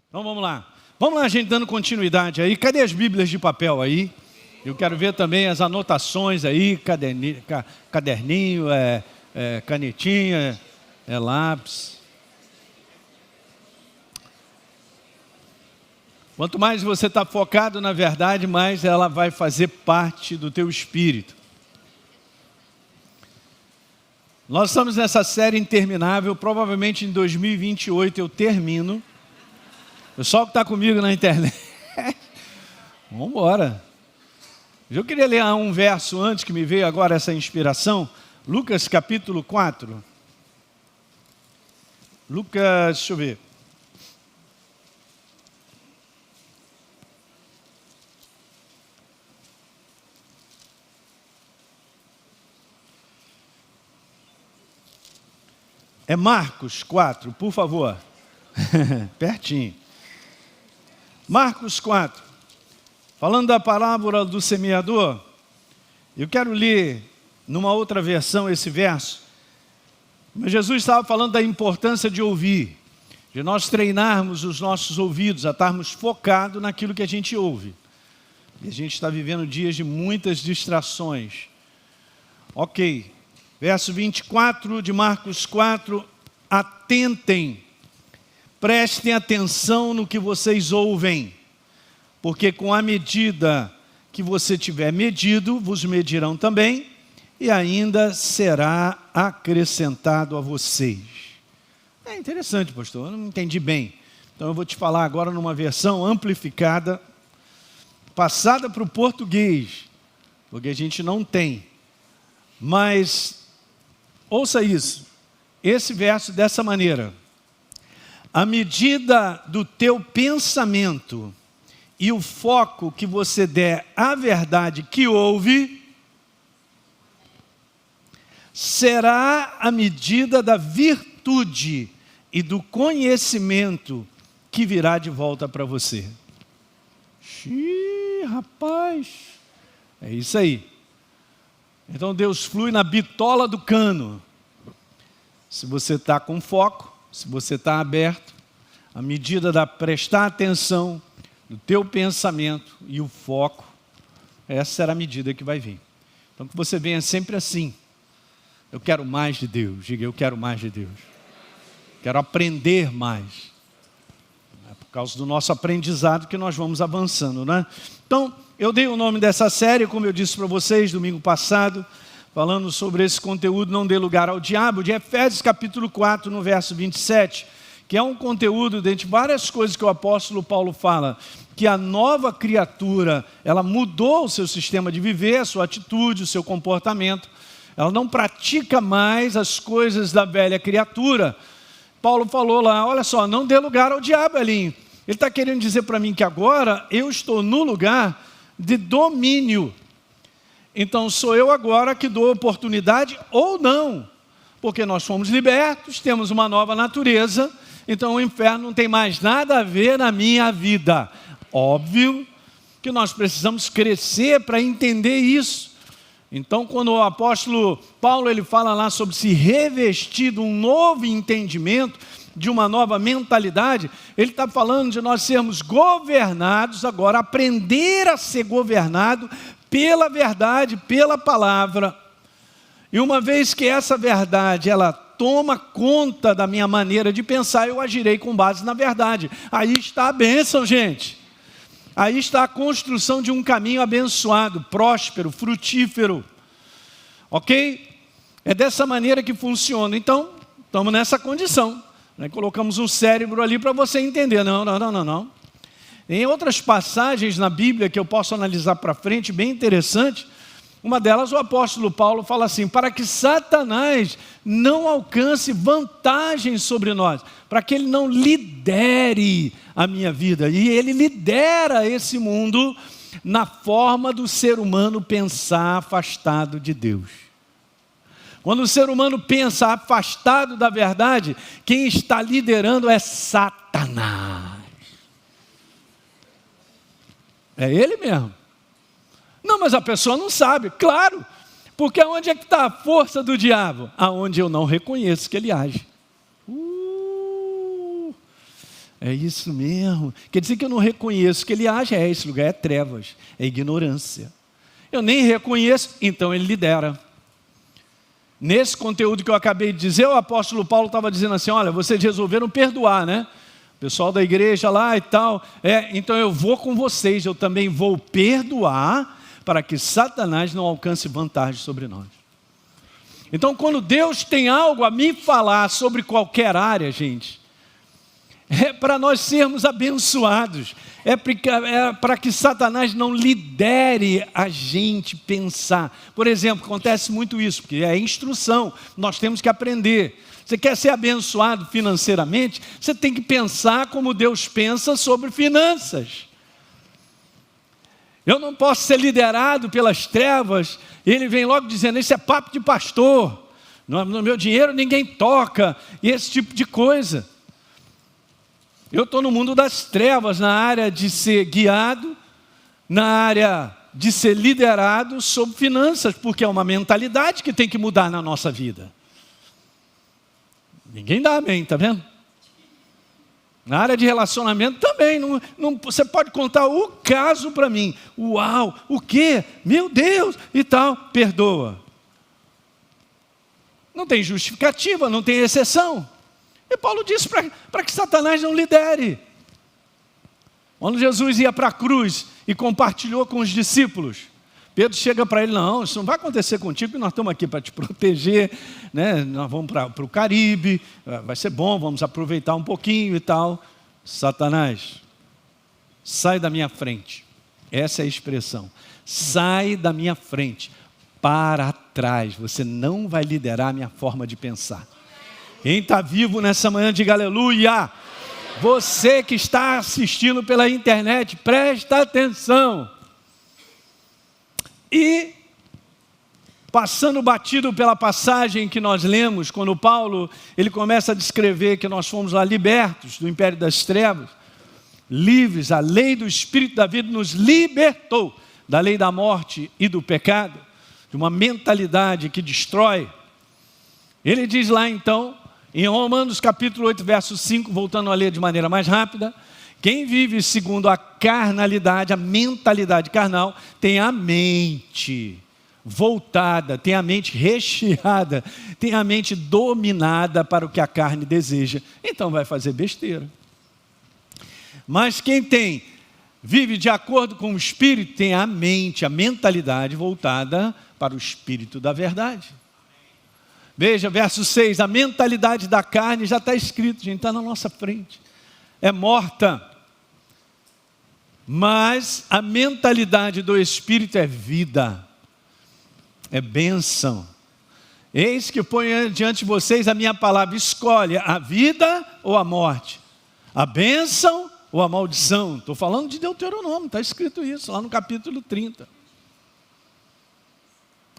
Então vamos lá. Vamos lá, gente, dando continuidade aí. Cadê as Bíblias de papel aí? Eu quero ver também as anotações aí, caderninho, canetinha, lápis. Quanto mais você está focado na verdade, mais ela vai fazer parte do teu espírito. Nós estamos nessa série interminável, provavelmente em 2028 eu termino. O pessoal que está comigo na internet, vamos embora. Eu queria ler um verso antes que me veio agora essa inspiração. Lucas capítulo 4. Lucas, deixa eu ver. É Marcos 4, por favor. Pertinho. Marcos 4. Falando da parábola do semeador, eu quero ler numa outra versão esse verso. Mas Jesus estava falando da importância de ouvir, de nós treinarmos os nossos ouvidos, a estarmos focados naquilo que a gente ouve. E a gente está vivendo dias de muitas distrações. Ok, verso 24 de Marcos 4, atentem, prestem atenção no que vocês ouvem. Porque com a medida que você tiver medido, vos medirão também, e ainda será acrescentado a vocês. É interessante, pastor, eu não entendi bem. Então eu vou te falar agora numa versão amplificada, passada para o português, porque a gente não tem. Mas, ouça isso, esse verso dessa maneira. A medida do teu pensamento e o foco que você der à verdade que ouve, será a medida da virtude e do conhecimento que virá de volta para você. Xiii, rapaz, é isso aí. Então Deus flui na bitola do cano. Se você está com foco, se você está aberto, a medida da prestar atenção do teu pensamento e o foco, essa será a medida que vai vir. Então que você venha sempre assim. Eu quero mais de Deus. Diga, eu quero mais de Deus. Quero aprender mais. É por causa do nosso aprendizado que nós vamos avançando, né? Então, eu dei o nome dessa série, como eu disse para vocês, domingo passado, falando sobre esse conteúdo, não dê lugar ao diabo, de Efésios capítulo 4, no verso 27, que é um conteúdo, dentre várias coisas que o apóstolo Paulo fala, que a nova criatura, ela mudou o seu sistema de viver, a sua atitude, o seu comportamento, ela não pratica mais as coisas da velha criatura. Paulo falou lá, olha só, não dê lugar ao diabo, Elinho. Ele está querendo dizer para mim que agora eu estou no lugar de domínio. Então sou eu agora que dou oportunidade ou não, porque nós fomos libertos, temos uma nova natureza, então o inferno não tem mais nada a ver na minha vida. Óbvio que nós precisamos crescer para entender isso. Então quando o apóstolo Paulo ele fala lá sobre se revestir de um novo entendimento, de uma nova mentalidade, ele está falando de nós sermos governados agora, aprender a ser governado pela verdade, pela palavra. E uma vez que essa verdade, ela toma conta da minha maneira de pensar, eu agirei com base na verdade. Aí está a bênção, gente. Aí está a construção de um caminho abençoado, próspero, frutífero. Ok? É dessa maneira que funciona. Então, estamos nessa condição. Colocamos um cérebro ali para você entender. Não. Em outras passagens na Bíblia que eu posso analisar para frente, bem interessante, uma delas o apóstolo Paulo fala assim, para que Satanás não alcance vantagem sobre nós, para que ele não lidere a minha vida. E ele lidera esse mundo na forma do ser humano pensar afastado de Deus. Quando o ser humano pensa afastado da verdade, quem está liderando é Satanás. É ele mesmo. Não, mas a pessoa não sabe. Claro, porque onde é que está a força do diabo? Aonde eu não reconheço que ele age. É isso mesmo. Quer dizer que eu não reconheço que ele age, esse lugar é trevas, é ignorância. Eu nem reconheço, então ele lidera. Nesse conteúdo que eu acabei de dizer, o apóstolo Paulo estava dizendo assim, olha, vocês resolveram perdoar, né? O pessoal da igreja lá e tal, então eu vou com vocês, eu também vou perdoar para que Satanás não alcance vantagem sobre nós. Então quando Deus tem algo a me falar sobre qualquer área, gente, é para nós sermos abençoados, é para que Satanás não lidere a gente pensar. Por exemplo, acontece muito isso, porque é instrução, nós temos que aprender. Você quer ser abençoado financeiramente, você tem que pensar como Deus pensa sobre finanças. Eu não posso ser liderado pelas trevas, ele vem logo dizendo, isso é papo de pastor, no meu dinheiro ninguém toca, e esse tipo de coisa. Eu estou no mundo das trevas, na área de ser guiado, na área de ser liderado sobre finanças, porque é uma mentalidade que tem que mudar na nossa vida. Ninguém dá amém, está vendo? Na área de relacionamento também, você pode contar o caso para mim. Uau, o quê? Meu Deus, e tal, perdoa. Não tem justificativa, não tem exceção. E Paulo disse para que Satanás não lidere. Quando Jesus ia para a cruz e compartilhou com os discípulos, Pedro chega para ele, não, isso não vai acontecer contigo, nós estamos aqui para te proteger, né? Nós vamos para o Caribe, vai ser bom, vamos aproveitar um pouquinho e tal. Satanás, sai da minha frente. Essa é a expressão. Sai da minha frente, para trás, você não vai liderar a minha forma de pensar. Quem está vivo nessa manhã, diga aleluia. Você que está assistindo pela internet, presta atenção. E, passando batido pela passagem que nós lemos, quando Paulo, ele começa a descrever que nós fomos lá libertos do império das trevas, livres, a lei do Espírito da vida nos libertou da lei da morte e do pecado, de uma mentalidade que destrói. Ele diz lá então, em Romanos capítulo 8, verso 5, voltando a ler de maneira mais rápida, quem vive segundo a carnalidade, a mentalidade carnal, tem a mente voltada, tem a mente recheada, tem a mente dominada para o que a carne deseja, então vai fazer besteira. Mas quem vive de acordo com o Espírito, tem a mente, a mentalidade voltada para o Espírito da verdade. Veja, verso 6, a mentalidade da carne já está escrito, gente, está na nossa frente. É morta. Mas a mentalidade do Espírito é vida, é bênção. Eis que ponho diante de vocês a minha palavra, escolhe a vida ou a morte, a bênção ou a maldição. Estou falando de Deuteronômio, está escrito isso lá no capítulo 30.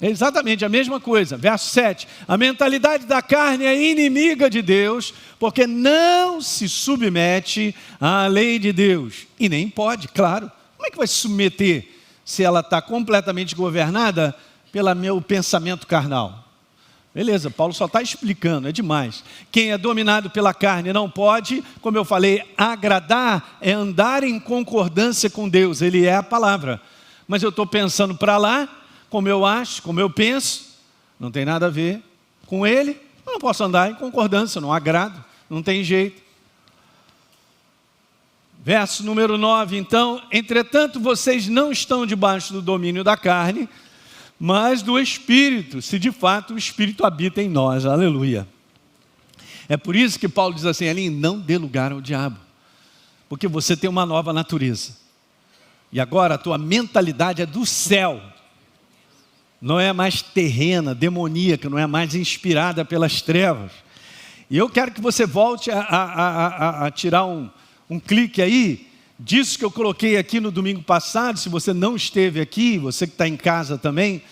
É exatamente a mesma coisa, verso 7, a mentalidade da carne é inimiga de Deus, porque não se submete à lei de Deus, e nem pode, claro. Como é que vai se submeter se ela está completamente governada pelo meu pensamento carnal? Beleza, Paulo só está explicando, é demais. Quem é dominado pela carne não pode, como eu falei, agradar é andar em concordância com Deus, Ele é a palavra. Mas eu estou pensando para lá, como eu acho, como eu penso, não tem nada a ver com Ele, eu não posso andar em concordância, não agrado, não tem jeito. Verso número 9, então, entretanto vocês não estão debaixo do domínio da carne, mas do Espírito, se de fato o Espírito habita em nós, aleluia. É por isso que Paulo diz assim, ali, não dê lugar ao diabo, porque você tem uma nova natureza, e agora a tua mentalidade é do céu, não é mais terrena, demoníaca, não é mais inspirada pelas trevas. E eu quero que você volte a tirar um clique aí, disso que eu coloquei aqui no domingo passado, se você não esteve aqui, você que está em casa também,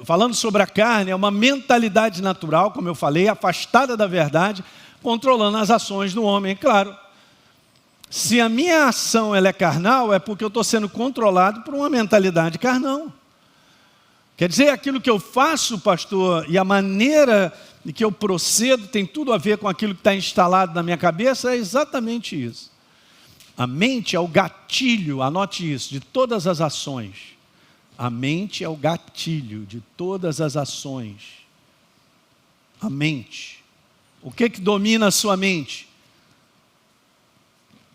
falando sobre a carne, é uma mentalidade natural, como eu falei, afastada da verdade, controlando as ações do homem, claro. Se a minha ação ela é carnal, é porque eu estou sendo controlado por uma mentalidade carnal. Quer dizer, aquilo que eu faço, pastor, e a maneira e que eu procedo tem tudo a ver com aquilo que está instalado na minha cabeça, é exatamente isso. A mente é o gatilho, anote isso, de todas as ações. A mente é o gatilho de todas as ações. A mente. O que domina a sua mente?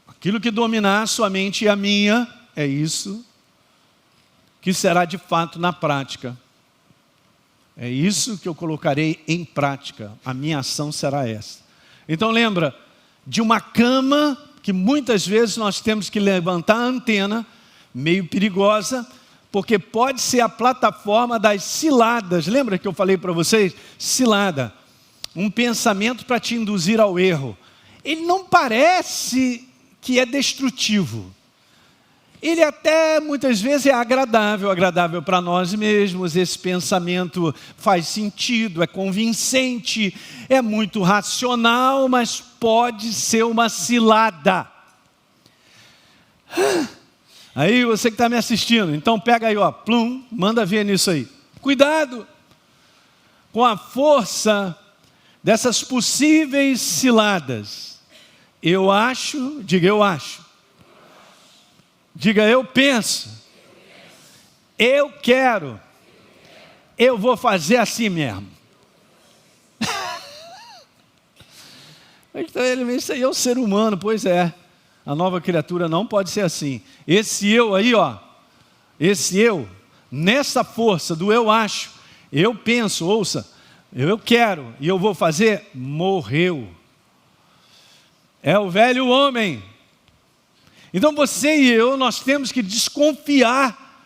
Aquilo que dominar a sua mente e a minha, é isso que será de fato na prática. É isso que eu colocarei em prática. A minha ação será essa. Então lembra, de uma cama que muitas vezes nós temos que levantar a antena, meio perigosa, porque pode ser a plataforma das ciladas. Lembra que eu falei para vocês? Cilada. Um pensamento para te induzir ao erro. Ele não parece que é destrutivo. Ele até muitas vezes é agradável para nós mesmos. Esse pensamento faz sentido, é convincente, é muito racional, mas pode ser uma cilada. Aí você que está me assistindo, então pega aí, ó, plum, manda ver nisso aí. Cuidado com a força dessas possíveis ciladas. Eu acho, diga eu acho. Diga eu penso. Eu quero. Eu vou fazer assim mesmo. Então isso aí é o ser humano, pois é. A nova criatura não pode ser assim. Esse eu aí, ó. Esse eu, nessa força do eu acho, eu penso, ouça, eu quero e eu vou fazer, morreu. É o velho homem. Então você e eu, nós temos que desconfiar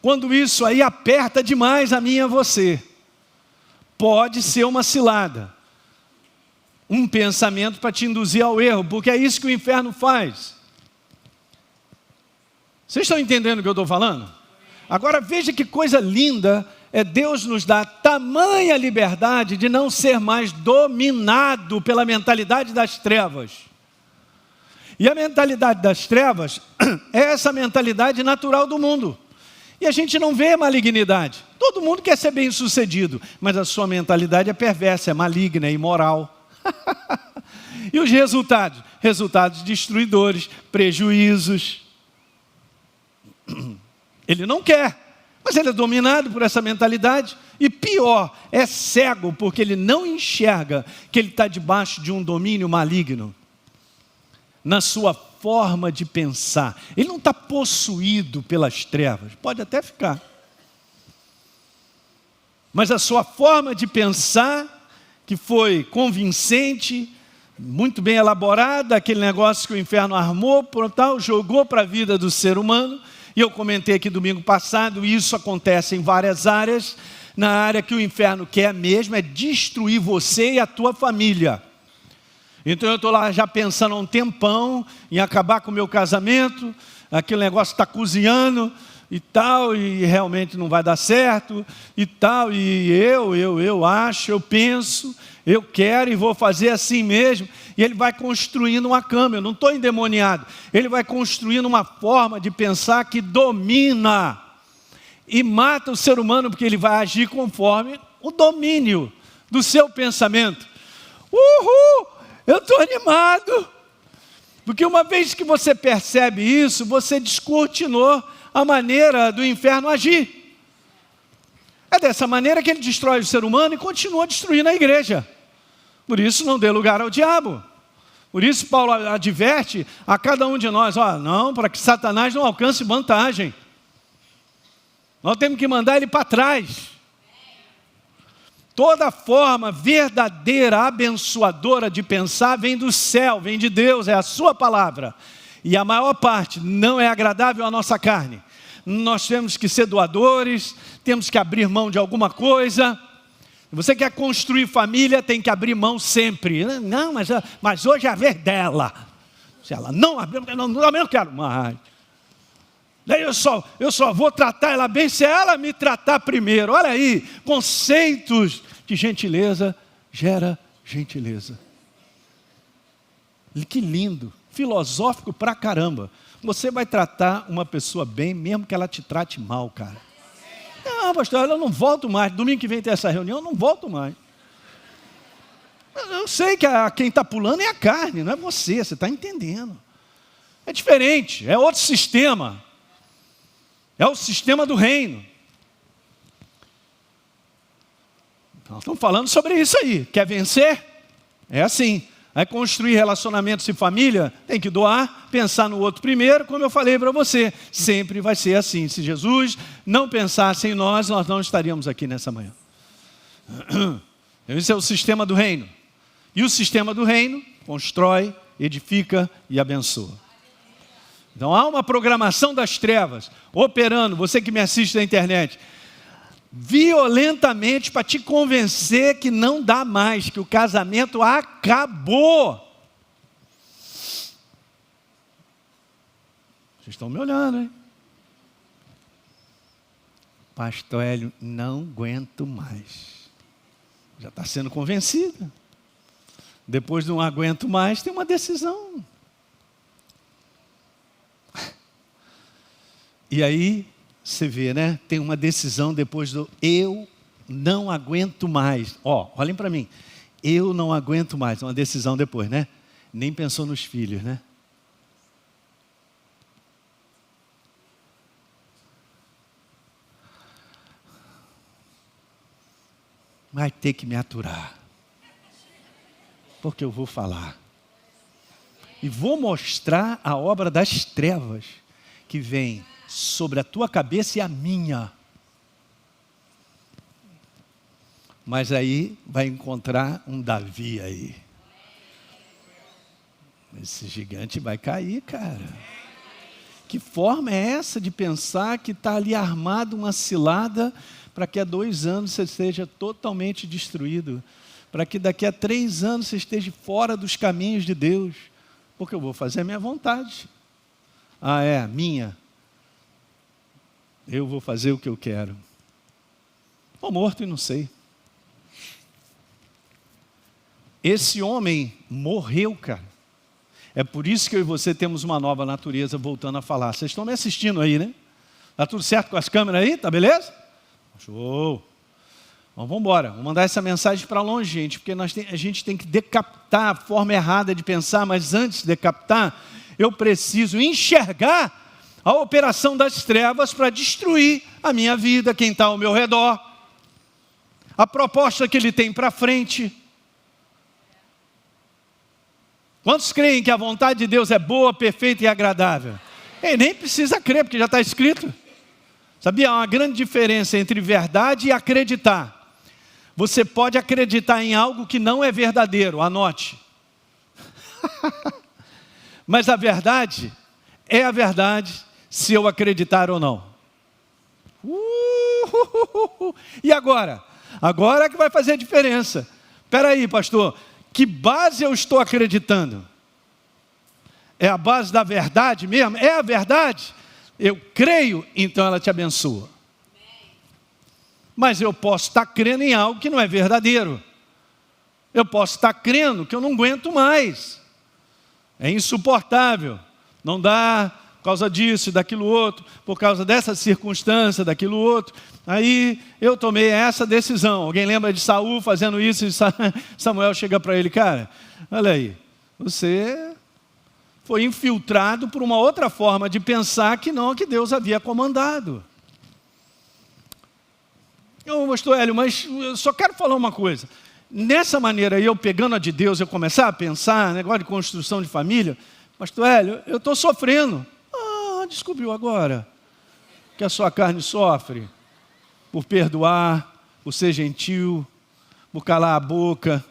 quando isso aí aperta demais a mim e a você. Pode ser uma cilada. Um pensamento para te induzir ao erro, porque é isso que o inferno faz. Vocês estão entendendo o que eu estou falando? Agora veja que coisa linda é Deus nos dar tamanha liberdade de não ser mais dominado pela mentalidade das trevas. E a mentalidade das trevas é essa mentalidade natural do mundo. E a gente não vê malignidade. Todo mundo quer ser bem sucedido, mas a sua mentalidade é perversa, é maligna, é imoral. E os resultados? Resultados destruidores, prejuízos. Ele não quer, mas ele é dominado por essa mentalidade. E pior, é cego, porque ele não enxerga que ele está debaixo de um domínio maligno. Na sua forma de pensar. Ele não está possuído pelas trevas. Pode até ficar. Mas a sua forma de pensar, que foi convincente, muito bem elaborada, aquele negócio que o inferno armou, tal, jogou para a vida do ser humano. E eu comentei aqui domingo passado, e isso acontece em várias áreas. Na área que o inferno quer mesmo é destruir você e a tua família. Então eu estou lá já pensando há um tempão em acabar com o meu casamento, aquele negócio está cozinhando e tal, e realmente não vai dar certo e tal, e eu acho, eu penso, eu quero e vou fazer assim mesmo. E ele vai construindo uma cama, eu não estou endemoniado, ele vai construindo uma forma de pensar que domina e mata o ser humano, porque ele vai agir conforme o domínio do seu pensamento. Uhul! Eu estou animado, porque uma vez que você percebe isso, você descortinou a maneira do inferno agir. É dessa maneira que ele destrói o ser humano e continua destruindo a igreja. Por isso não dê lugar ao diabo. Por isso Paulo adverte a cada um de nós, não, para que Satanás não alcance vantagem. Nós temos que mandar ele para trás. Toda forma verdadeira, abençoadora de pensar vem do céu, vem de Deus, é a sua palavra. E a maior parte não é agradável à nossa carne. Nós temos que ser doadores, temos que abrir mão de alguma coisa. Você quer construir família, tem que abrir mão sempre. Não, mas hoje é a vez dela. Se ela não abrir, eu não quero mais. Daí eu só vou tratar ela bem se ela me tratar primeiro. Olha aí, conceitos de gentileza gera gentileza. Que lindo, filosófico pra caramba. Você vai tratar uma pessoa bem, mesmo que ela te trate mal, cara. Não, pastor, eu não volto mais. Domingo que vem tem essa reunião, eu não volto mais. Eu sei que quem está pulando é a carne, não é você está entendendo. É diferente, é outro sistema. É o sistema do reino. Nós estamos falando sobre isso aí. Quer vencer? É assim. Aí construir relacionamentos e família, tem que doar, pensar no outro primeiro, como eu falei para você. Sempre vai ser assim. Se Jesus não pensasse em nós, nós não estaríamos aqui nessa manhã. Esse é o sistema do reino. E o sistema do reino constrói, edifica e abençoa. Então há uma programação das trevas operando, você que me assiste na internet, violentamente para te convencer que não dá mais, que o casamento acabou. Vocês estão me olhando, hein? Pastor Hélio, não aguento mais. Já está sendo convencido. Depois de não aguento mais, tem uma decisão. E aí, você vê, né? Tem uma decisão depois do eu não aguento mais. Olhem para mim. Eu não aguento mais. Uma decisão depois, né? Nem pensou nos filhos, né? Vai ter que me aturar. Porque eu vou falar. E vou mostrar a obra das trevas que vem sobre a tua cabeça e a minha. Mas aí vai encontrar um Davi aí. Esse gigante vai cair, cara. Que forma é essa de pensar que está ali armado uma cilada para que há 2 anos você esteja totalmente destruído? Para que daqui a 3 anos você esteja fora dos caminhos de Deus? Porque eu vou fazer a minha vontade. Minha. Eu vou fazer o que eu quero. Estou morto e não sei. Esse homem morreu, cara. É por isso que eu e você temos uma nova natureza, voltando a falar. Vocês estão me assistindo aí, né? Está tudo certo com as câmeras aí? Tá beleza? Show! Então, vamos embora. Vou mandar essa mensagem para longe, gente, porque a gente tem que decapitar a forma errada de pensar, mas antes de decapitar, eu preciso enxergar a operação das trevas para destruir a minha vida, quem está ao meu redor, a proposta que ele tem para frente. Quantos creem que a vontade de Deus é boa, perfeita e agradável? Ele nem precisa crer, porque já está escrito. Sabia? Há uma grande diferença entre verdade e acreditar. Você pode acreditar em algo que não é verdadeiro, anote. Mas a verdade é a verdade, se eu acreditar ou não. E agora? Agora é que vai fazer a diferença. Espera aí, pastor, que base eu estou acreditando? É a base da verdade mesmo? É a verdade? Eu creio, então ela te abençoa. Mas eu posso estar crendo em algo que não é verdadeiro. Eu posso estar crendo que eu não aguento mais. É insuportável. Não dá por causa disso e daquilo outro, por causa dessa circunstância, daquilo outro. Aí eu tomei essa decisão. Alguém lembra de Saul fazendo isso? E Samuel chega para ele, cara, olha aí, você foi infiltrado por uma outra forma de pensar que não a que Deus havia comandado. Pastor Hélio, mas eu só quero falar uma coisa. Nessa maneira aí, eu pegando a de Deus, eu começar a pensar, negócio de construção de família, pastor Hélio, eu estou sofrendo. Descobriu agora que a sua carne sofre por perdoar, por ser gentil, por calar a boca,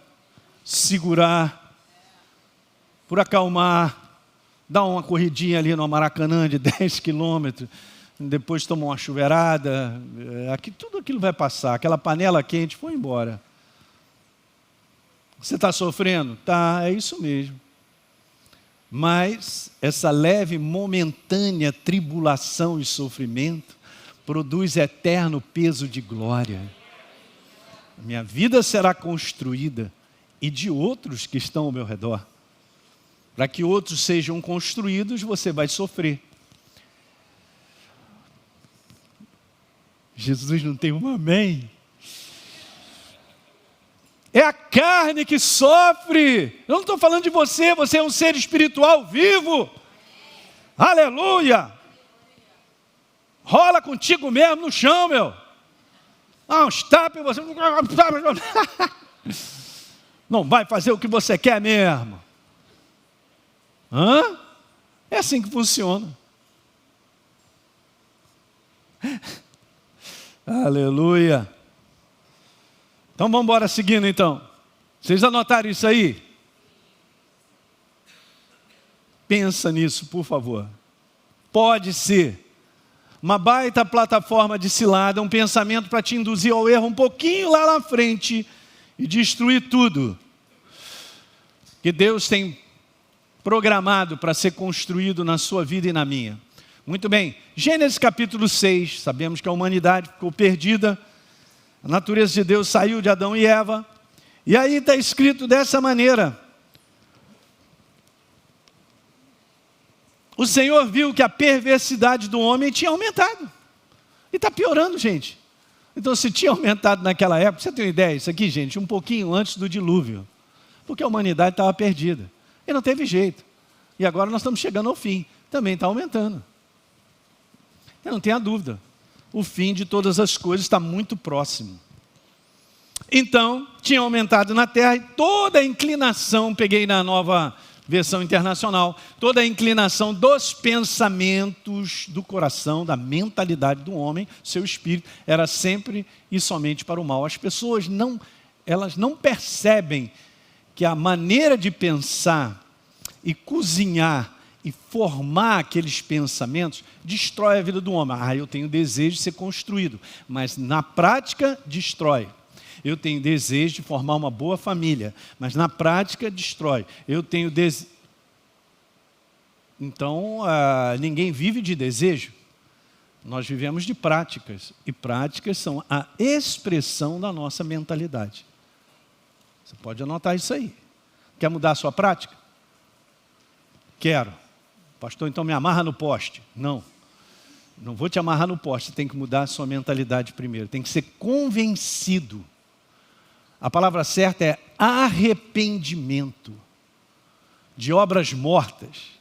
segurar, por acalmar, dar uma corridinha ali no Maracanã de 10 quilômetros, depois toma uma chuveirada, tudo aquilo vai passar, aquela panela quente foi embora. Você está sofrendo? Tá, é isso mesmo. Mas essa leve, momentânea tribulação e sofrimento produz eterno peso de glória. Minha vida será construída e de outros que estão ao meu redor. Para que outros sejam construídos, você vai sofrer. Jesus não tem um amém? É a carne que sofre. Eu não estou falando de você, você é um ser espiritual vivo. Aleluia! Rola contigo mesmo no chão, meu. Uns tapas e você... Não vai fazer o que você quer mesmo. É assim que funciona. Aleluia. Então vamos embora seguindo então. Vocês anotaram isso aí? Pensa nisso, por favor. Pode ser uma baita plataforma de cilada, um pensamento para te induzir ao erro um pouquinho lá na frente e destruir tudo que Deus tem programado para ser construído na sua vida e na minha. Muito bem, Gênesis capítulo 6, sabemos que a humanidade ficou perdida, a natureza de Deus saiu de Adão e Eva, e aí está escrito dessa maneira: o Senhor viu que a perversidade do homem tinha aumentado, e está piorando, gente. Então, se tinha aumentado naquela época, você tem uma ideia, isso aqui, gente, um pouquinho antes do dilúvio, porque a humanidade estava perdida, e não teve jeito, e agora nós estamos chegando ao fim, também está aumentando. Eu não tenha dúvida, o fim de todas as coisas está muito próximo. Então, tinha aumentado na terra e toda a inclinação, peguei na Nova Versão Internacional, toda a inclinação dos pensamentos do coração, da mentalidade do homem, seu espírito, era sempre e somente para o mal. As pessoas elas não percebem que a maneira de pensar e cozinhar e formar aqueles pensamentos destrói a vida do homem. Eu tenho desejo de ser construído, mas na prática destrói. Eu tenho desejo de formar uma boa família, mas na prática destrói. Eu tenho desejo. Então, ninguém vive de desejo. Nós vivemos de práticas, e práticas são a expressão da nossa mentalidade. Você pode anotar isso aí. Quer mudar a sua prática? Quero. Pastor, então me amarra no poste. Não vou te amarrar no poste, você tem que mudar a sua mentalidade primeiro. Tem que ser convencido. A palavra certa é arrependimento de obras mortas.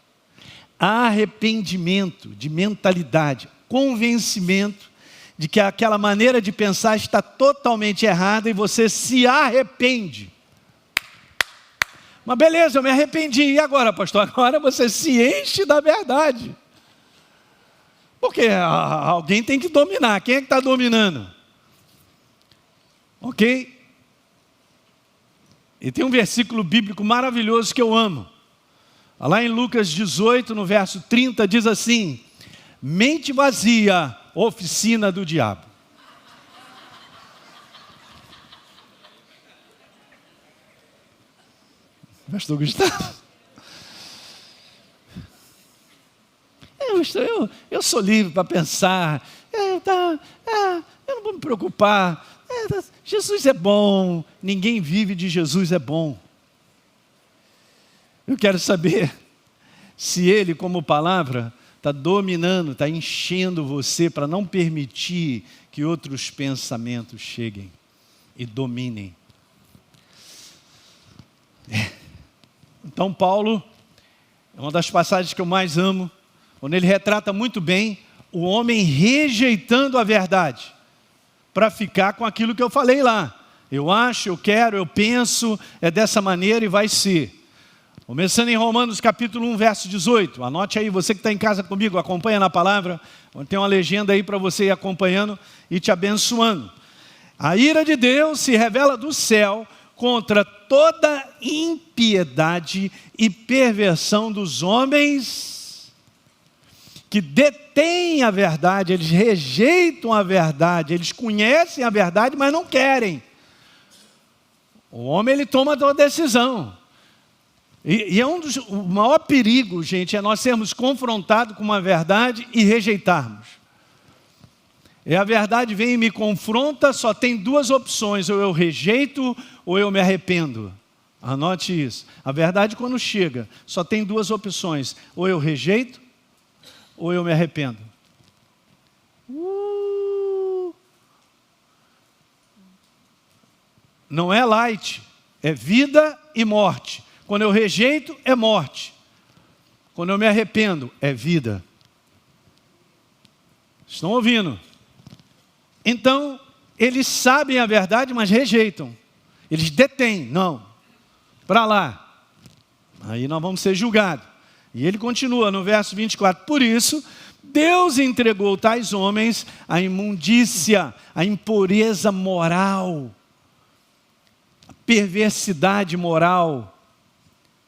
Arrependimento de mentalidade, convencimento de que aquela maneira de pensar está totalmente errada e você se arrepende. Mas beleza, eu me arrependi. E agora, pastor? Agora você se enche da verdade. Porque alguém tem que dominar. Quem é que está dominando? Ok? E tem um versículo bíblico maravilhoso que eu amo. Lá em Lucas 18, no verso 30, diz assim: mente vazia, oficina do diabo. Pastor Gustavo? Eu sou livre para pensar. Eu não vou me preocupar. Jesus é bom. Ninguém vive de Jesus é bom. Eu quero saber se Ele, como palavra, está dominando, está enchendo você para não permitir que outros pensamentos cheguem e dominem. Então, Paulo, é uma das passagens que eu mais amo, onde ele retrata muito bem o homem rejeitando a verdade para ficar com aquilo que eu falei lá. Eu acho, eu quero, eu penso, é dessa maneira e vai ser. Começando em Romanos capítulo 1, verso 18. Anote aí, você que está em casa comigo, acompanha na palavra. Tem uma legenda aí para você ir acompanhando e te abençoando. A ira de Deus se revela do céu contra toda impiedade e perversão dos homens que detêm a verdade. Eles rejeitam a verdade, eles conhecem a verdade, mas não querem. O homem, ele toma a decisão. E o maior perigo, gente, é nós sermos confrontados com uma verdade e rejeitarmos. E a verdade vem e me confronta, só tem duas opções: ou eu rejeito ou eu me arrependo. Anote isso. A verdade, quando chega, só tem duas opções: ou eu rejeito ou eu me arrependo. não é light, é vida e morte. Quando eu rejeito, é morte. Quando eu me arrependo, é vida. Estão ouvindo? Então, eles sabem a verdade, mas rejeitam. Eles detêm, não, para lá. Aí nós vamos ser julgados. E ele continua no verso 24. Por isso, Deus entregou tais homens à imundícia, à impureza moral, à perversidade moral,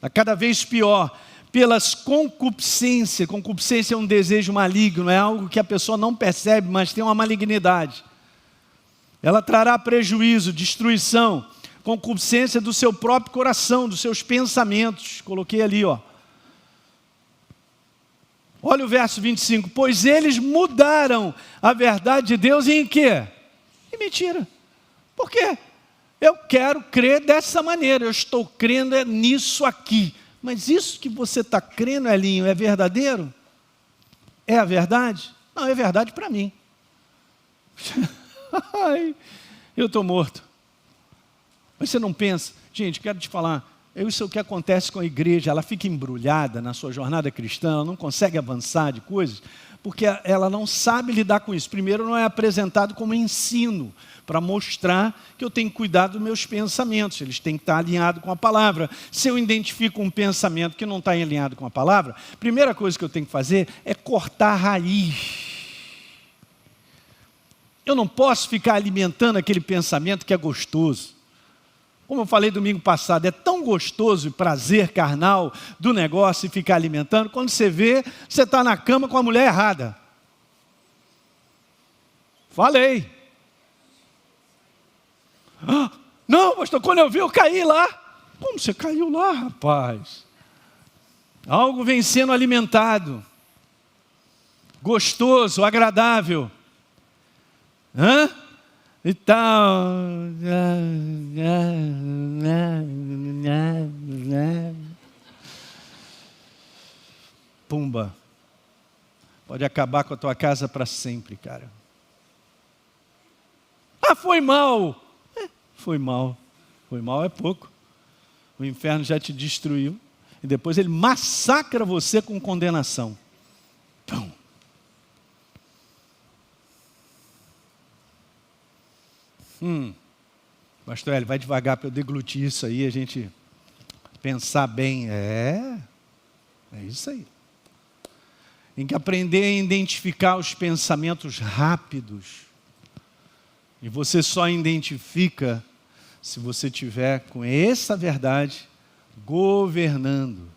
a cada vez pior, pelas concupiscências. Concupiscência é um desejo maligno, é algo que a pessoa não percebe, mas tem uma malignidade. Ela trará prejuízo, destruição, concupiscência do seu próprio coração, dos seus pensamentos. Coloquei ali, ó. Olha o verso 25. Pois eles mudaram a verdade de Deus em quê? Em mentira. Por quê? Eu quero crer dessa maneira. Eu estou crendo nisso aqui. Mas isso que você está crendo, Elinho, é verdadeiro? É a verdade? Não, é verdade para mim. Ai, eu estou morto. Mas você não pensa? Gente, quero te falar. Isso é o que acontece com a igreja. Ela fica embrulhada na sua jornada cristã. Ela não consegue avançar de coisas. Porque ela não sabe lidar com isso. Primeiro, não é apresentado como ensino. Para mostrar que eu tenho que cuidar dos meus pensamentos. Eles têm que estar alinhados com a palavra. Se eu identifico um pensamento que não está alinhado com a palavra, a primeira coisa que eu tenho que fazer é cortar a raiz. Eu não posso ficar alimentando aquele pensamento que é gostoso. Como eu falei domingo passado, é tão gostoso o prazer carnal do negócio e ficar alimentando. Quando você vê, você está na cama com a mulher errada. Falei. Ah, não, pastor, quando eu vi, eu caí lá. Como você caiu lá, rapaz? Algo vem sendo alimentado. Gostoso, agradável. Hã? E tal. Pumba. Pode acabar com a tua casa para sempre, cara. Ah, foi mal. Foi mal. Foi mal é pouco. O inferno já te destruiu. E depois ele massacra você com condenação. Pum. Pastor Hélio, vai devagar para eu deglutir isso aí, a gente pensar bem. É isso aí. Tem que aprender a identificar os pensamentos rápidos. E você só identifica se você tiver com essa verdade governando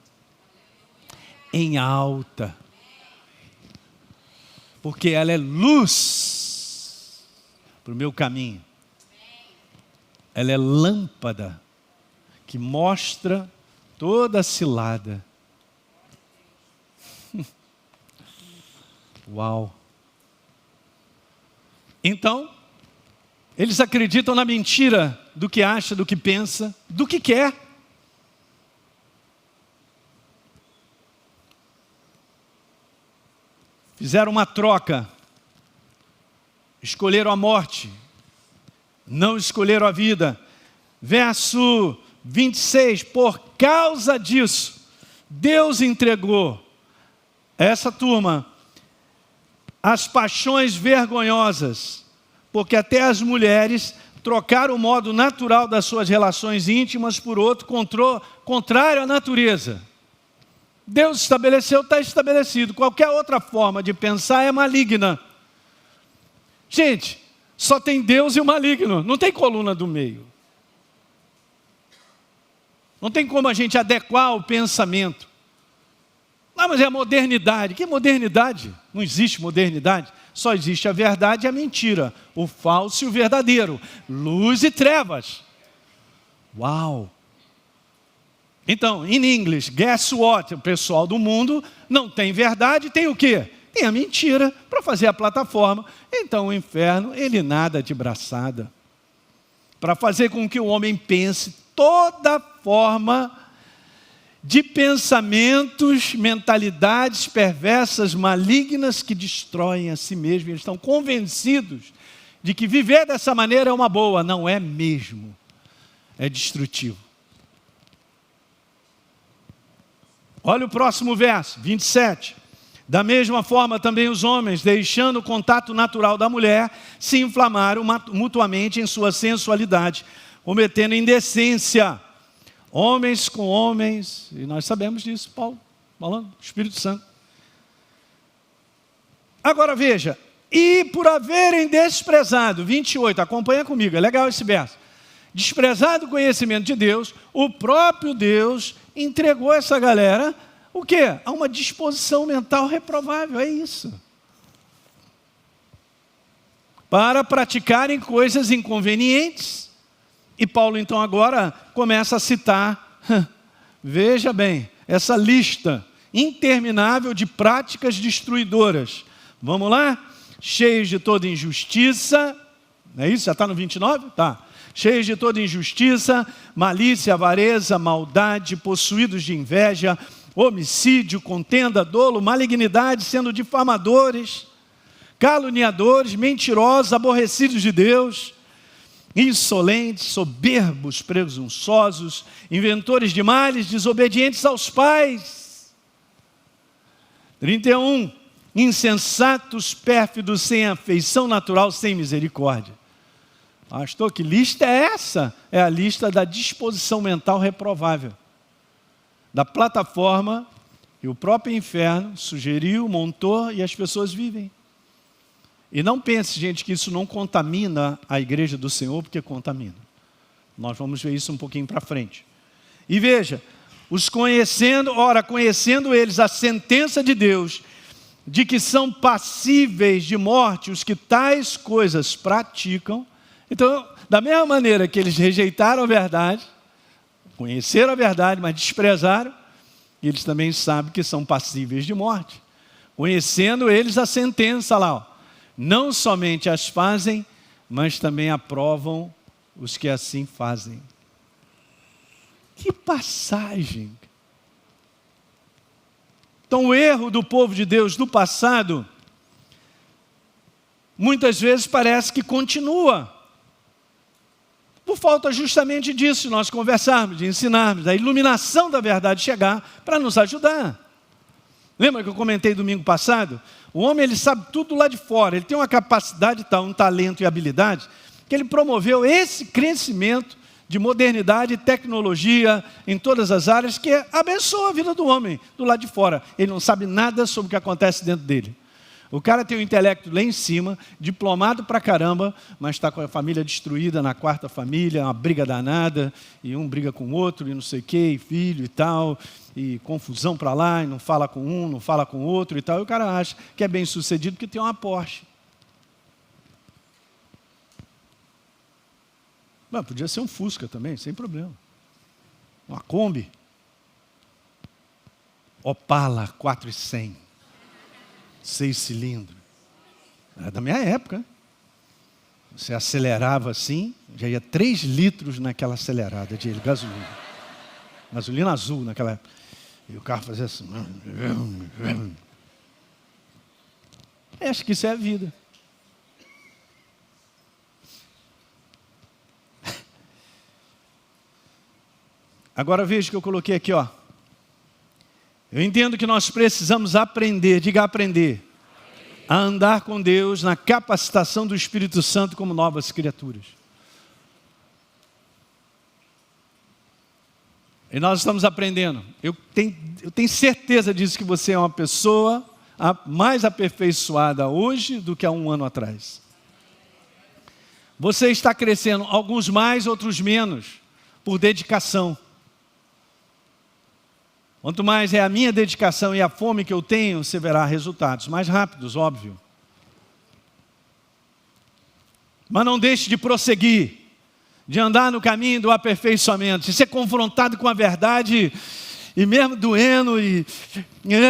em alta. Porque ela é luz para o meu caminho. Ela é lâmpada que mostra toda a cilada. Uau! Então, eles acreditam na mentira do que acha, do que pensa, do que quer. Fizeram uma troca. Escolheram a morte. Não escolheram a vida. Verso 26. Por causa disso, Deus entregou essa turma às paixões vergonhosas, porque até as mulheres trocaram o modo natural das suas relações íntimas por outro contrário à natureza. Deus estabeleceu, está estabelecido. Qualquer outra forma de pensar é maligna. Gente, só tem Deus e o maligno, não tem coluna do meio. Não tem como a gente adequar o pensamento. Não, mas é a modernidade. Que modernidade? Não existe modernidade. Só existe a verdade e a mentira. O falso e o verdadeiro. Luz e trevas. Uau! Então, in English, guess what? O pessoal do mundo não tem verdade, tem o quê? Tem a mentira para fazer a plataforma. Então o inferno, ele nada de braçada. Para fazer com que o homem pense toda forma de pensamentos, mentalidades perversas, malignas, que destroem a si mesmo. Eles estão convencidos de que viver dessa maneira é uma boa. Não é mesmo. é destrutivo. Olha o próximo verso, 27. Da mesma forma também os homens, deixando o contato natural da mulher, se inflamaram mutuamente em sua sensualidade, cometendo indecência. Homens com homens, e nós sabemos disso, Paulo, falando, Espírito Santo. Agora veja, e por haverem desprezado, 28, acompanha comigo, é legal esse verso. Desprezado o conhecimento de Deus, o próprio Deus entregou essa galera, o quê? A uma disposição mental reprovável, é isso. Para praticarem coisas inconvenientes. E Paulo então agora começa a citar, veja bem, essa lista interminável de práticas destruidoras. Vamos lá? Cheios de toda injustiça, não é isso? Já está no 29? Tá. Cheios de toda injustiça, malícia, avareza, maldade, possuídos de inveja, homicídio, contenda, dolo, malignidade, sendo difamadores, caluniadores, mentirosos, aborrecidos de Deus, insolentes, soberbos, presunçosos, inventores de males, desobedientes aos pais. 31. Insensatos, pérfidos, sem afeição natural, sem misericórdia. Pastor, que lista é essa? É a lista da disposição mental reprovável. Da plataforma que o próprio inferno sugeriu, montou e as pessoas vivem. E não pense, gente, que isso não contamina a igreja do Senhor, porque contamina. Nós vamos ver isso um pouquinho para frente. E veja, conhecendo eles a sentença de Deus, de que são passíveis de morte os que tais coisas praticam. Então, da mesma maneira que eles rejeitaram a verdade, conheceram a verdade, mas desprezaram, eles também sabem que são passíveis de morte. Conhecendo eles a sentença lá, ó, não somente as fazem, mas também aprovam os que assim fazem. Que passagem! Então, o erro do povo de Deus do passado, muitas vezes parece que continua. Por falta justamente disso, de nós conversarmos, de ensinarmos, da iluminação da verdade chegar para nos ajudar. Lembra que eu comentei domingo passado? O homem, ele sabe tudo lá de fora, ele tem uma capacidade, um talento e habilidade, que ele promoveu esse crescimento de modernidade e tecnologia em todas as áreas, que abençoa a vida do homem do lado de fora. Ele não sabe nada sobre o que acontece dentro dele. O cara tem o intelecto lá em cima, diplomado pra caramba, mas está com a família destruída na quarta família, uma briga danada, e um briga com o outro, e não sei o quê, e filho e tal, e confusão para lá, e não fala com um, não fala com o outro e tal, e o cara acha que é bem sucedido porque tem uma Porsche. Mas podia ser um Fusca também, sem problema. Uma Kombi. Opala 400. 6 cilindros. Era da minha época. Você acelerava assim, já ia 3 litros naquela acelerada de gasolina. Gasolina azul naquela época. E o carro fazia assim. Acho que isso é a vida. Agora veja o que eu coloquei aqui, ó. Eu entendo que nós precisamos aprender, diga aprender, a andar com Deus na capacitação do Espírito Santo como novas criaturas. E nós estamos aprendendo. Eu tenho certeza disso, que você é uma pessoa mais aperfeiçoada hoje do que há um ano atrás. Você está crescendo, alguns mais, outros menos, por dedicação. Quanto mais é a minha dedicação e a fome que eu tenho, você verá resultados mais rápidos, óbvio. Mas não deixe de prosseguir, de andar no caminho do aperfeiçoamento, de ser confrontado com a verdade, e mesmo doendo, e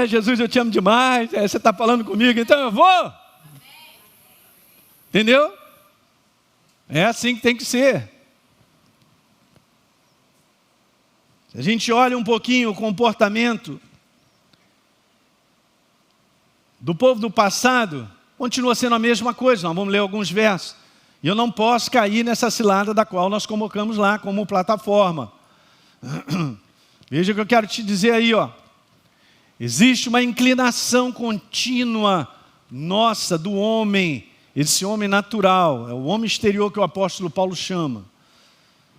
Jesus, eu te amo demais, você está falando comigo, então eu vou. Entendeu? É assim que tem que ser. Se a gente olha um pouquinho o comportamento do povo do passado, continua sendo a mesma coisa. Nós vamos ler alguns versos. E eu não posso cair nessa cilada da qual nós colocamos lá como plataforma. Veja o que eu quero te dizer aí, ó. Existe uma inclinação contínua nossa, do homem, esse homem natural, é o homem exterior que o apóstolo Paulo chama.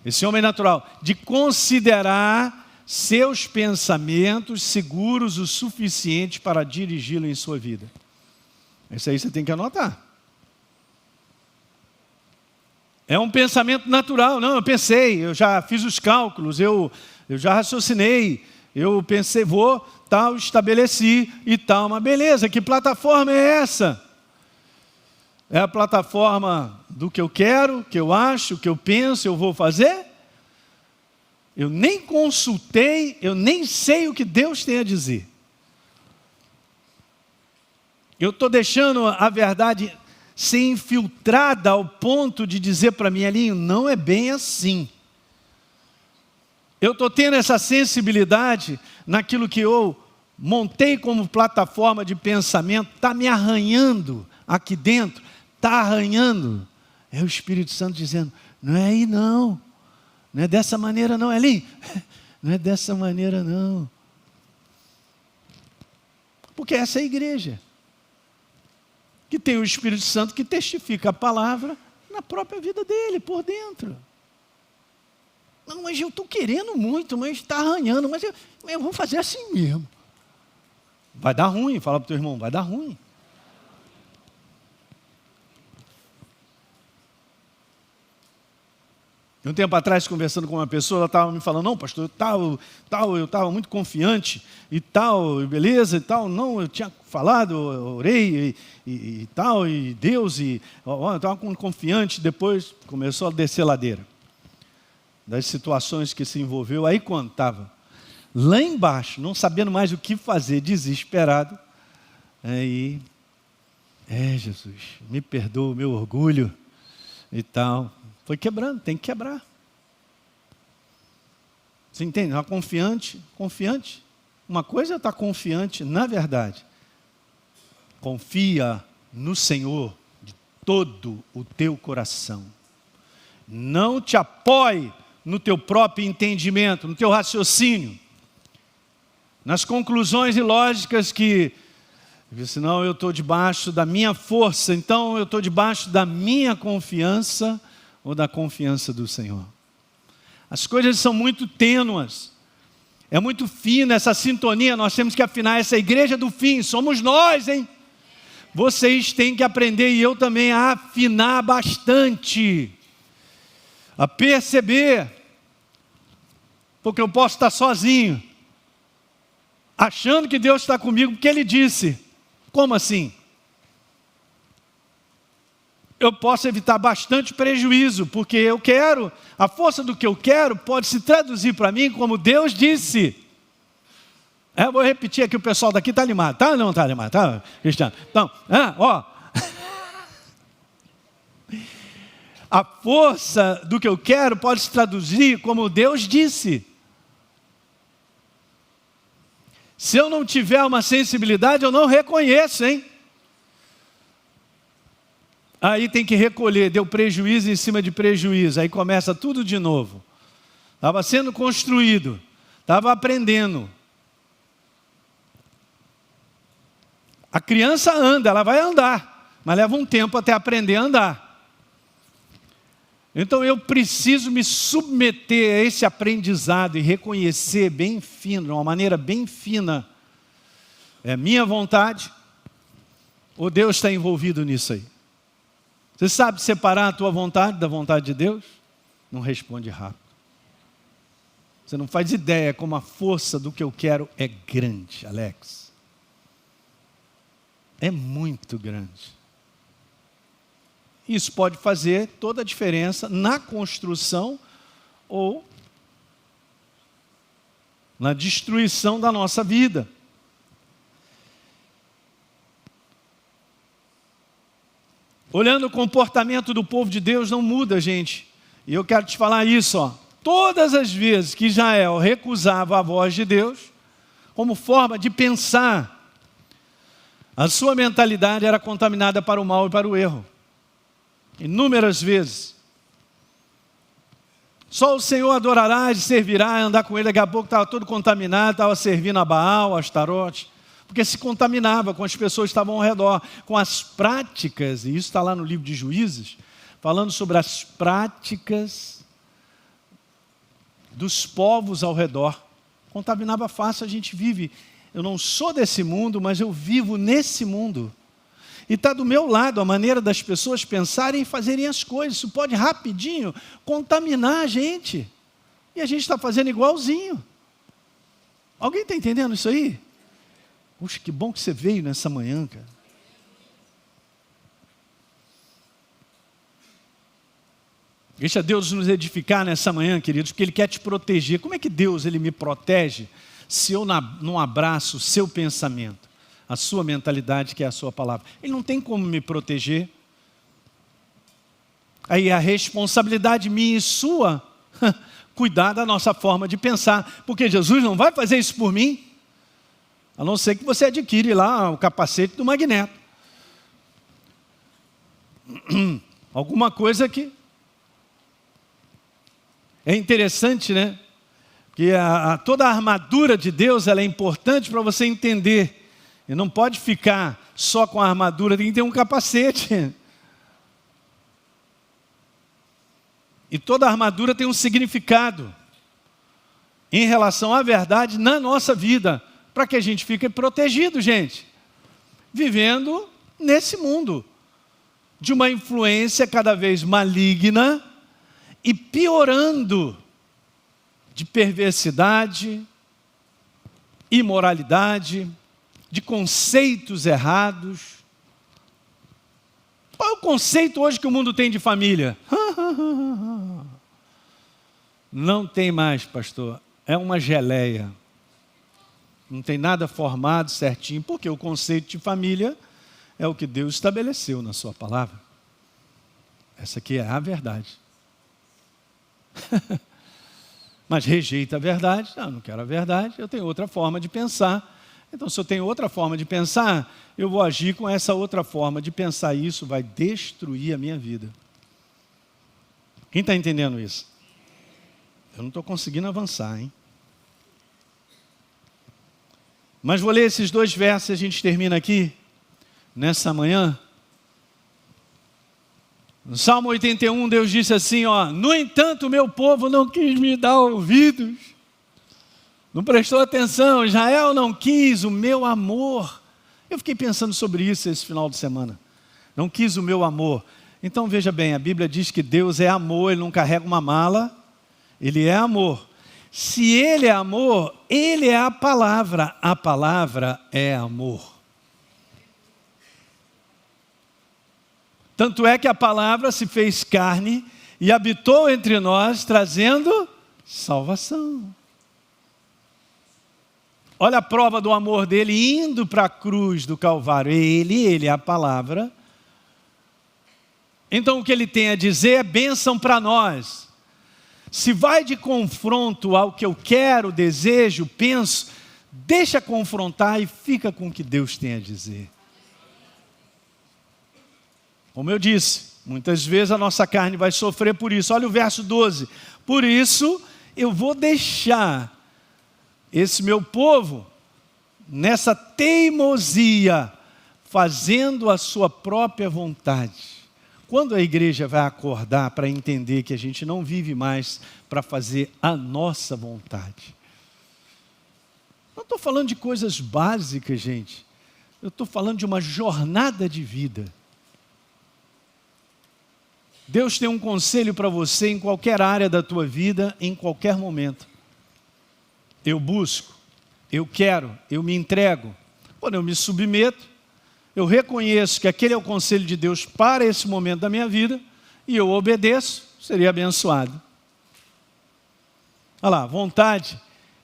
Esse homem natural, de considerar seus pensamentos seguros o suficiente para dirigi-lo em sua vida. Isso aí você tem que anotar. É um pensamento natural. Não, eu pensei, eu já fiz os cálculos, eu já raciocinei, eu pensei, vou, tal, estabeleci e tal. Mas beleza, que plataforma é essa? É a plataforma do que eu quero, que eu acho, que eu penso, eu vou fazer? Eu nem consultei, eu nem sei o que Deus tem a dizer. Eu estou deixando a verdade ser infiltrada ao ponto de dizer para mim, Elinho, não é bem assim. Eu estou tendo essa sensibilidade naquilo que eu montei como plataforma de pensamento, está me arranhando aqui dentro, está arranhando. É o Espírito Santo dizendo, não é aí não. Não é dessa maneira não, Elinho. Não é dessa maneira não. Porque essa é a igreja. Que tem o Espírito Santo que testifica a palavra na própria vida dele, por dentro. Não, mas eu estou querendo muito, mas está arranhando, mas eu vou fazer assim mesmo. Vai dar ruim, fala para o teu irmão, vai dar ruim. Um tempo atrás, conversando com uma pessoa, ela estava me falando, não, pastor, eu estava muito confiante e tal, beleza e tal. Não, eu tinha falado, eu orei e tal, e Deus, eu estava confiante. Depois começou a descer a ladeira das situações que se envolveu. Aí quando estava lá embaixo, não sabendo mais o que fazer, desesperado, aí, Jesus, me perdoa o meu orgulho e tal. Foi quebrando, tem que quebrar. Você entende? Está confiante. Uma coisa é estar confiante na verdade. Confia no Senhor de todo o teu coração. Não te apoie no teu próprio entendimento, no teu raciocínio, nas conclusões ilógicas que, senão eu estou debaixo da minha força, então eu estou debaixo da minha confiança ou da confiança do Senhor. As coisas são muito tênuas, é muito fina essa sintonia, nós temos que afinar. Essa igreja do fim, somos nós, hein? Vocês têm que aprender, e eu também, a afinar bastante, a perceber, porque eu posso estar sozinho, achando que Deus está comigo, porque Ele disse. Como assim? Eu posso evitar bastante prejuízo, porque eu quero, a força do que eu quero pode se traduzir para mim como Deus disse. Eu vou repetir aqui, o pessoal daqui está animado, tá? Não está animado, tá, Cristiano? Então, a força do que eu quero pode se traduzir como Deus disse. Se eu não tiver uma sensibilidade, eu não reconheço, hein? Aí tem que recolher, deu prejuízo em cima de prejuízo, aí começa tudo de novo. Estava sendo construído, estava aprendendo. A criança anda, ela vai andar, mas leva um tempo até aprender a andar. Então eu preciso me submeter a esse aprendizado e reconhecer bem fino, de uma maneira bem fina, é minha vontade ou Deus está envolvido nisso aí? Você sabe separar a tua vontade da vontade de Deus? Não responde rápido. Você não faz ideia como a força do que eu quero é grande, Alex. É muito grande. Isso pode fazer toda a diferença na construção ou na destruição da nossa vida. Olhando o comportamento do povo de Deus não muda, gente. E eu quero te falar isso, ó. Todas as vezes que Israel recusava a voz de Deus, como forma de pensar, a sua mentalidade era contaminada para o mal e para o erro. inúmeras vezes. Só o Senhor adorarás e servirá, andar com ele. Daqui a pouco estava todo contaminado, estava servindo a Baal, a Astarote, porque se contaminava com as pessoas que estavam ao redor, com as práticas, e isso está lá no livro de Juízes, falando sobre as práticas dos povos ao redor. Contaminava fácil, a gente vive. Eu não sou desse mundo, mas eu vivo nesse mundo. E está do meu lado a maneira das pessoas pensarem e fazerem as coisas. Isso pode rapidinho contaminar a gente. E a gente está fazendo igualzinho. Alguém está entendendo isso aí? Puxa, que bom que você veio nessa manhã, cara. Deixa Deus nos edificar nessa manhã, queridos, porque Ele quer te proteger. Como é que Deus Ele me protege se eu não abraço o seu pensamento? A sua mentalidade, que é a sua palavra. Ele não tem como me proteger. Aí a responsabilidade minha e sua, cuidar da nossa forma de pensar. Porque Jesus não vai fazer isso por mim, a não ser que você adquire lá o capacete do Magneto. Alguma coisa que... É interessante, né? Que toda a armadura de Deus ela é importante para você entender. E não pode ficar só com a armadura, tem que ter um capacete. E toda armadura tem um significado em relação à verdade na nossa vida, para que a gente fique protegido, gente. Vivendo nesse mundo de uma influência cada vez maligna e piorando de perversidade, imoralidade, de conceitos errados. Qual é o conceito hoje que o mundo tem de família? Não tem mais, pastor. É uma geleia. Não tem nada formado certinho, porque o conceito de família é o que Deus estabeleceu na sua palavra. Essa aqui é a verdade. Mas rejeita a verdade. Não quero a verdade, eu tenho outra forma de pensar. Então, se eu tenho outra forma de pensar, eu vou agir com essa outra forma de pensar. Isso vai destruir a minha vida. Quem está entendendo isso? Eu não estou conseguindo avançar, hein? Mas vou ler esses 2 versos e a gente termina aqui, nessa manhã. No Salmo 81, Deus disse assim, no entanto, o meu povo não quis me dar ouvidos. Não prestou atenção, Israel não quis o meu amor. Eu fiquei pensando sobre isso esse final de semana. Não quis o meu amor. Então veja bem, a Bíblia diz que Deus é amor, Ele não carrega uma mala, Ele é amor. Se Ele é amor, Ele é a palavra é amor. Tanto é que a palavra se fez carne e habitou entre nós, trazendo salvação. Olha a prova do amor dele indo para a cruz do Calvário. Ele é a palavra. Então o que ele tem a dizer é bênção para nós. Se vai de confronto ao que eu quero, desejo, penso, deixa confrontar e fica com o que Deus tem a dizer. Como eu disse, muitas vezes a nossa carne vai sofrer por isso. Olha o verso 12. Por isso eu vou deixar esse meu povo nessa teimosia, fazendo a sua própria vontade. Quando a igreja vai acordar para entender que a gente não vive mais para fazer a nossa vontade? Não estou falando de coisas básicas, gente. Eu estou falando de uma jornada de vida. Deus tem um conselho para você em qualquer área da tua vida, em qualquer momento. Eu busco, eu quero, eu me entrego. Quando eu me submeto, eu reconheço que aquele é o conselho de Deus para esse momento da minha vida, e eu obedeço, seria abençoado. Olha lá, vontade.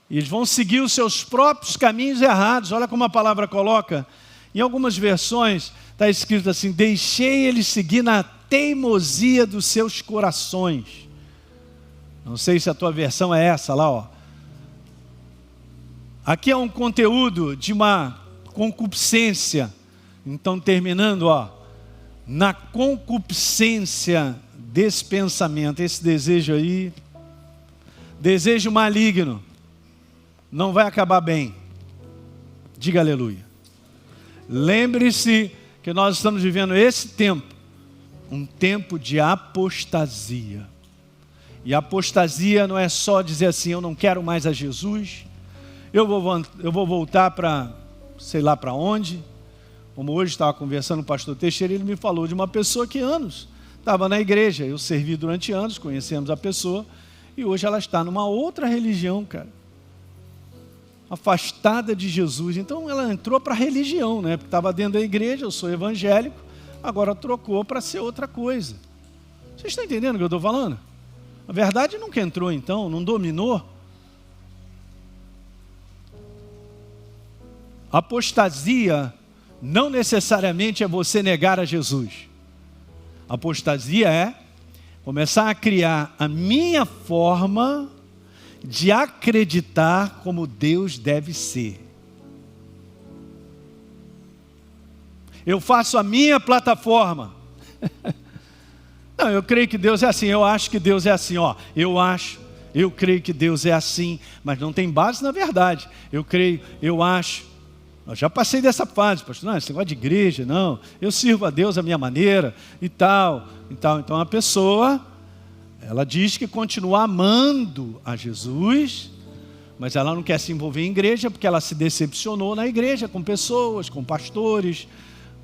Eles vão seguir os seus próprios caminhos errados. Olha como a palavra coloca. Em algumas versões está escrito assim, deixei eles seguir na teimosia dos seus corações. Não sei se a tua versão é essa lá, Aqui é um conteúdo de uma concupiscência. Então, terminando, na concupiscência desse pensamento, esse desejo aí, desejo maligno, não vai acabar bem. Diga aleluia. Lembre-se que nós estamos vivendo esse tempo, um tempo de apostasia. E apostasia não é só dizer assim, eu não quero mais a Jesus, eu vou voltar para sei lá para onde. Como hoje estava conversando com o pastor Teixeira, ele me falou de uma pessoa que anos estava na igreja, eu servi durante anos, conhecemos a pessoa, e hoje ela está numa outra religião, cara, afastada de Jesus. Então ela entrou para a religião, né? Porque estava dentro da igreja, eu sou evangélico, agora trocou para ser outra coisa. Vocês estão entendendo o que eu estou falando? A verdade nunca entrou então, não dominou. Apostasia não necessariamente é você negar a Jesus. Apostasia é começar a criar a minha forma de acreditar como Deus deve ser. Eu faço a minha plataforma. Não, eu creio que Deus é assim, eu acho que Deus é assim, ó. Eu creio que Deus é assim, mas não tem base na verdade. Eu creio, eu acho. Eu já passei dessa fase, pastor, não, esse negócio de igreja, não. Eu sirvo a Deus à minha maneira e tal, e tal. Então a pessoa, ela diz que continua amando a Jesus, mas ela não quer se envolver em igreja porque ela se decepcionou na igreja, com pessoas, com pastores,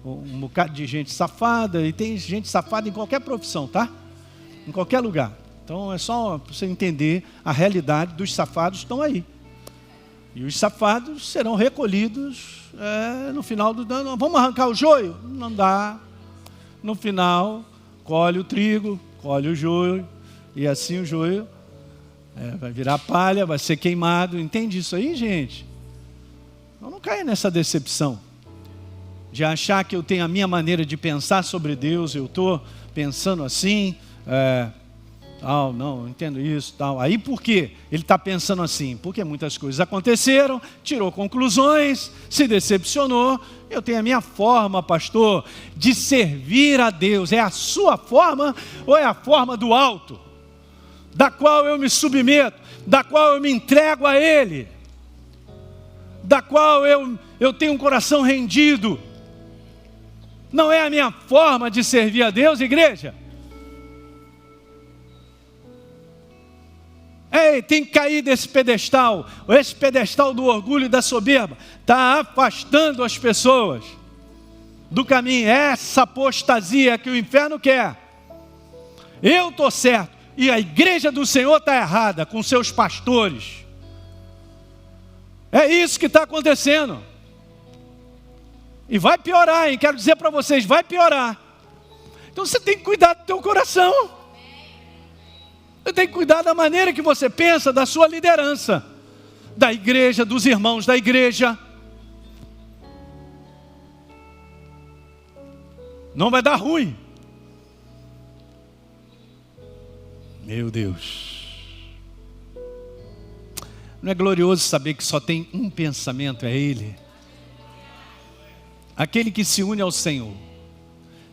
um bocado de gente safada, e tem gente safada em qualquer profissão, tá? Em qualquer lugar. Então é só para você entender a realidade dos safados que estão aí. E os safados serão recolhidos no final do ano. Vamos arrancar o joio? Não dá. No final, colhe o trigo, colhe o joio, e assim o joio vai virar palha, vai ser queimado. Entende isso aí, gente? Eu não caia nessa decepção de achar que eu tenho a minha maneira de pensar sobre Deus, eu estou pensando assim, tal, não, entendo isso, tal. Aí por que ele está pensando assim? Porque muitas coisas aconteceram, tirou conclusões, se decepcionou. Eu tenho a minha forma, pastor, de servir a Deus. É a sua forma ou é a forma do alto? Da qual eu me submeto, da qual eu me entrego a Ele, da qual eu tenho um coração rendido. Não é a minha forma de servir a Deus, igreja? Ei, tem que cair desse pedestal. Esse pedestal do orgulho e da soberba está afastando as pessoas do caminho. Essa apostasia que o inferno quer. Eu estou certo e a igreja do Senhor está errada com seus pastores. É isso que está acontecendo. E vai piorar, hein? Quero dizer para vocês, vai piorar. Então você tem que cuidar do teu coração. Você tem que cuidar da maneira que você pensa, da sua liderança, da igreja, dos irmãos da igreja. Não vai dar ruim. Meu Deus. Não é glorioso saber que só tem um pensamento, é Ele? Aquele que se une ao Senhor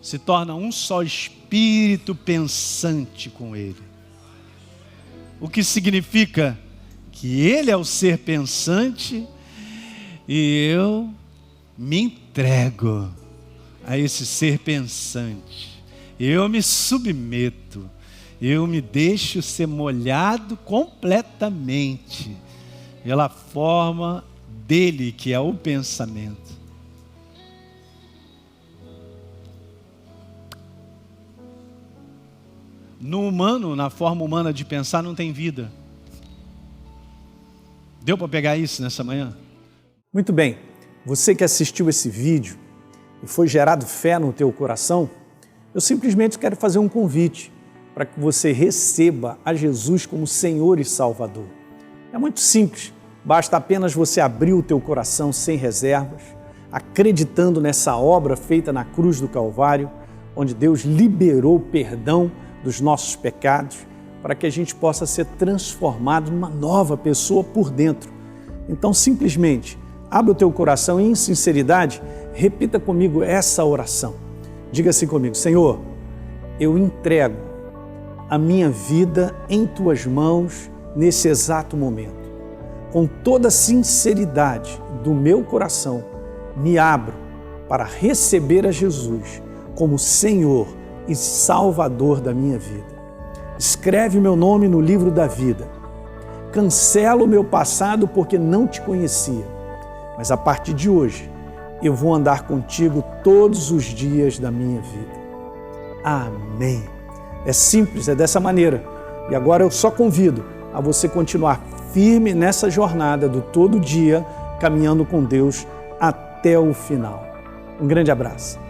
se torna um só espírito pensante com Ele. O que significa que Ele é o ser pensante e eu me entrego a esse ser pensante. Eu me submeto, eu me deixo ser molhado completamente pela forma dele, que é o pensamento. No humano, na forma humana de pensar, não tem vida. Deu para pegar isso nessa manhã? Muito bem. Você que assistiu esse vídeo e foi gerado fé no teu coração, eu simplesmente quero fazer um convite para que você receba a Jesus como Senhor e Salvador. É muito simples. Basta apenas você abrir o teu coração sem reservas, acreditando nessa obra feita na cruz do Calvário, onde Deus liberou o perdão dos nossos pecados, para que a gente possa ser transformado numa nova pessoa por dentro. Então, simplesmente, abre o teu coração e, em sinceridade, repita comigo essa oração. Diga assim comigo: Senhor, eu entrego a minha vida em Tuas mãos nesse exato momento. Com toda a sinceridade do meu coração, me abro para receber a Jesus como Senhor e Salvador da minha vida. Escreve meu nome no livro da vida. Cancela o meu passado porque não Te conhecia, mas a partir de hoje eu vou andar contigo todos os dias da minha vida. Amém. É simples, é dessa maneira. E agora eu só convido a você continuar firme nessa jornada do todo dia, caminhando com Deus até o final. Um grande abraço.